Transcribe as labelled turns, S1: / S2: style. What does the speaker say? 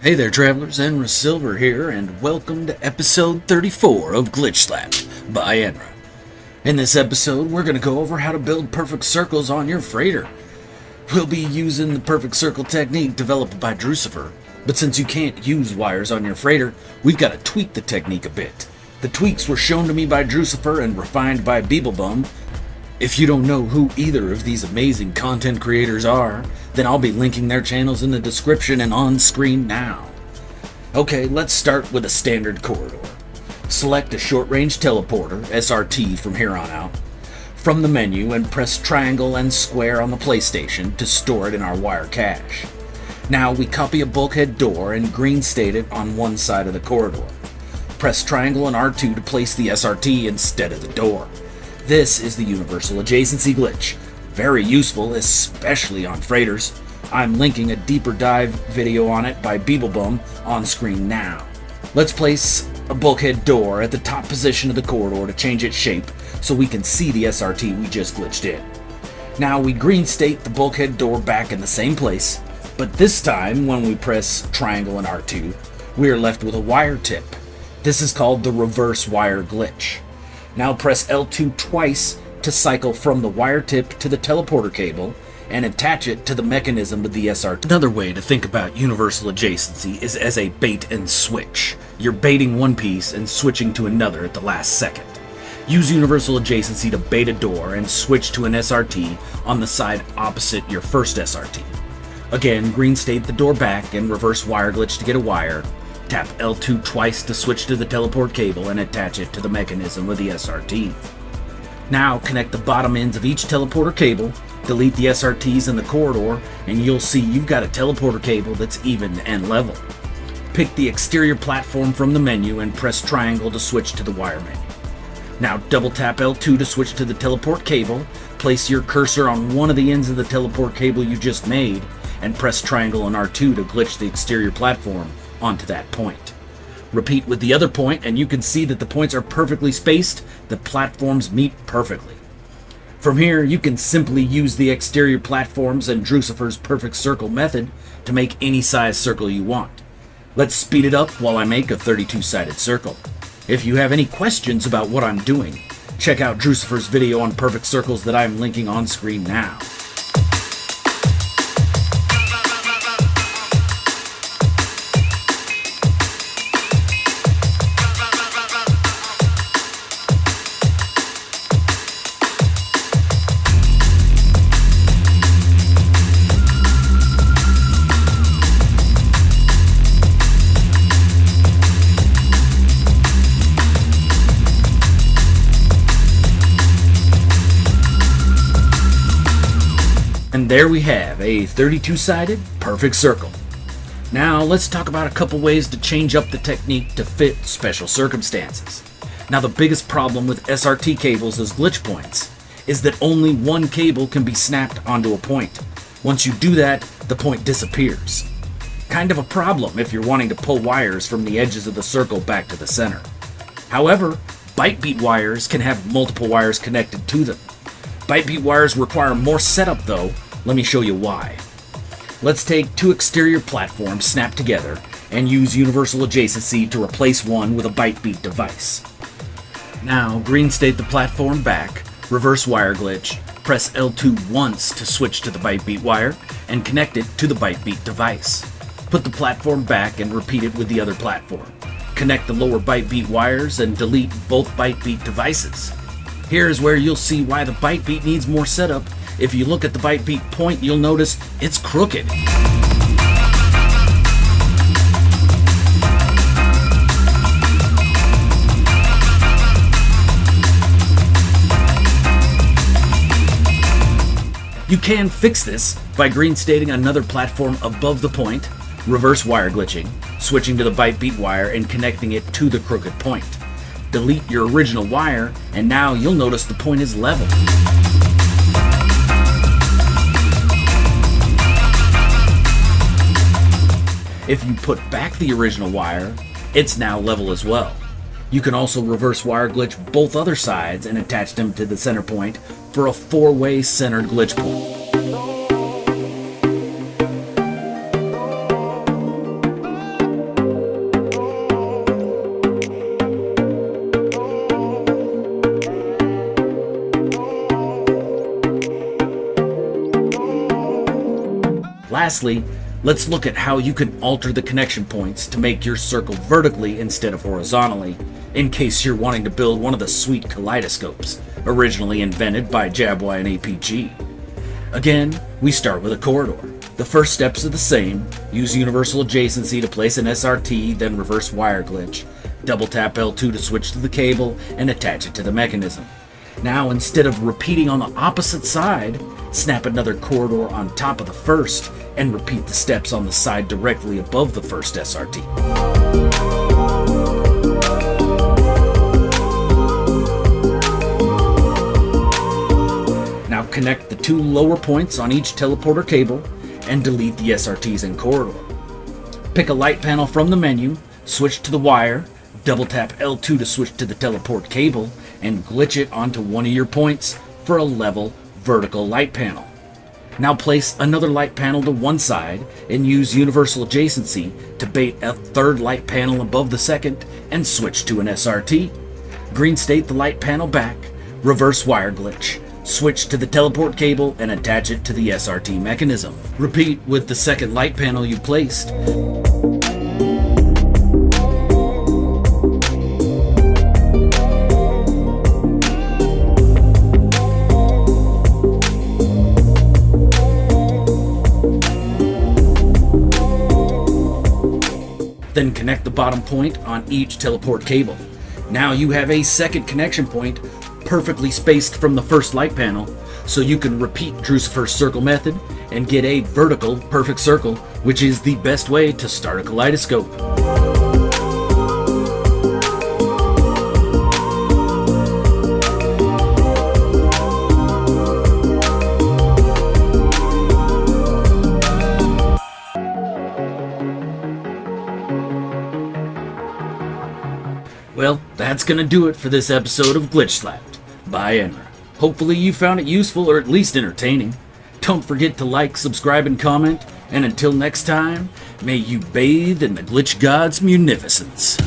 S1: Hey there, travelers, Enra Silver here, and welcome to episode 34 of Glitch Slapped by Enra. In this episode, we're going to go over how to build perfect circles on your freighter. We'll be using the perfect circle technique developed by Drucifer, but since you can't use wires on your freighter, we've got to tweak the technique a bit. The tweaks were shown to me by Drucifer and refined by Beeblebum. If you don't know who either of these amazing content creators are, then I'll be linking their channels in the description and on screen now. Okay, let's start with a standard corridor. Select a short-range teleporter, SRT, from here on out, from the menu, and press triangle and square on the PlayStation to store it in our wire cache. Now we copy a bulkhead door and green state it on one side of the corridor. Press triangle and R2 to place the SRT instead of the door. This is the Universal Adjacency glitch. Very useful, especially on freighters. I'm linking a deeper dive video on it by Beeblebum on screen now. Let's place a bulkhead door at the top position of the corridor to change its shape so we can see the SRT we just glitched in. Now we green state the bulkhead door back in the same place, but this time when we press triangle and R2, we are left with a wire tip. This is called the reverse wire glitch. Now press L2 twice to cycle from the wire tip to the teleporter cable and attach it to the mechanism of the SRT. Another way to think about universal adjacency is as a bait and switch. You're baiting one piece and switching to another at the last second. Use universal adjacency to bait a door and switch to an SRT on the side opposite your first SRT. Again, green state the door back and reverse wire glitch to get a wire. Tap L2 twice to switch to the teleport cable and attach it to the mechanism of the SRT. Now connect the bottom ends of each teleporter cable, delete the SRTs in the corridor, and you'll see you've got a teleporter cable that's even and level. Pick the exterior platform from the menu and press triangle to switch to the wire menu. Now double tap L2 to switch to the teleport cable, place your cursor on one of the ends of the teleport cable you just made, and press triangle and R2 to glitch the exterior platform onto that point. Repeat with the other point and you can see that the points are perfectly spaced, the platforms meet perfectly. From here you can simply use the exterior platforms and Drucifer's perfect circle method to make any size circle you want. Let's speed it up while I make a 32-sided circle. If you have any questions about what I'm doing, check out Drucifer's video on perfect circles that I'm linking on screen now. And there we have a 32-sided perfect circle. Now let's talk about a couple ways to change up the technique to fit special circumstances. Now the biggest problem with SRT cables as glitch points is that only one cable can be snapped onto a point. Once you do that, the point disappears. Kind of a problem if you're wanting to pull wires from the edges of the circle back to the center. However, ByteBeat wires can have multiple wires connected to them. ByteBeat wires require more setup though. Let me show you why. Let's take two exterior platforms snapped together and use universal adjacency to replace one with a ByteBeat device. Now green state the platform back, reverse wire glitch, press L2 once to switch to the ByteBeat wire and connect it to the ByteBeat device. Put the platform back and repeat it with the other platform. Connect the lower ByteBeat wires and delete both ByteBeat devices. Here's where you'll see why the ByteBeat needs more setup. If you look at the ByteBeat point, you'll notice it's crooked. You can fix this by green stating another platform above the point, reverse wire glitching, switching to the ByteBeat wire and connecting it to the crooked point. Delete your original wire, and now you'll notice the point is level. If you put back the original wire, it's now level as well. You can also reverse wire glitch both other sides and attach them to the center point for a 4-way centered glitch pool. lastly, let's look at how you can alter the connection points to make your circle vertically instead of horizontally, in case you're wanting to build one of the sweet kaleidoscopes, originally invented by Jabwai and APG. Again, we start with a corridor. The first steps are the same. Use universal adjacency to place an SRT, then reverse wire glitch. Double tap L2 to switch to the cable and attach it to the mechanism. Now, instead of repeating on the opposite side, snap another corridor on top of the first and repeat the steps on the side directly above the first SRT. Now connect the two lower points on each teleporter cable and delete the SRTs in corridor. Pick a light panel from the menu, switch to the wire, double tap L2 to switch to the teleport cable, and glitch it onto one of your points for a level vertical light panel. Now place another light panel to one side and use universal adjacency to bait a third light panel above the second and switch to an SRT. Green state the light panel back, reverse wire glitch, switch to the teleport cable and attach it to the SRT mechanism. Repeat with the second light panel you placed. Then connect the bottom point on each teleport cable. Now you have a second connection point perfectly spaced from the first light panel, so you can repeat Drucifer's circle method and get a vertical perfect circle, which is the best way to start a kaleidoscope. Well, that's gonna do it for this episode of Glitch Slapped by Enra. Hopefully you found it useful or at least entertaining. Don't forget to like, subscribe, and comment, and until next time, may you bathe in the Glitch God's munificence.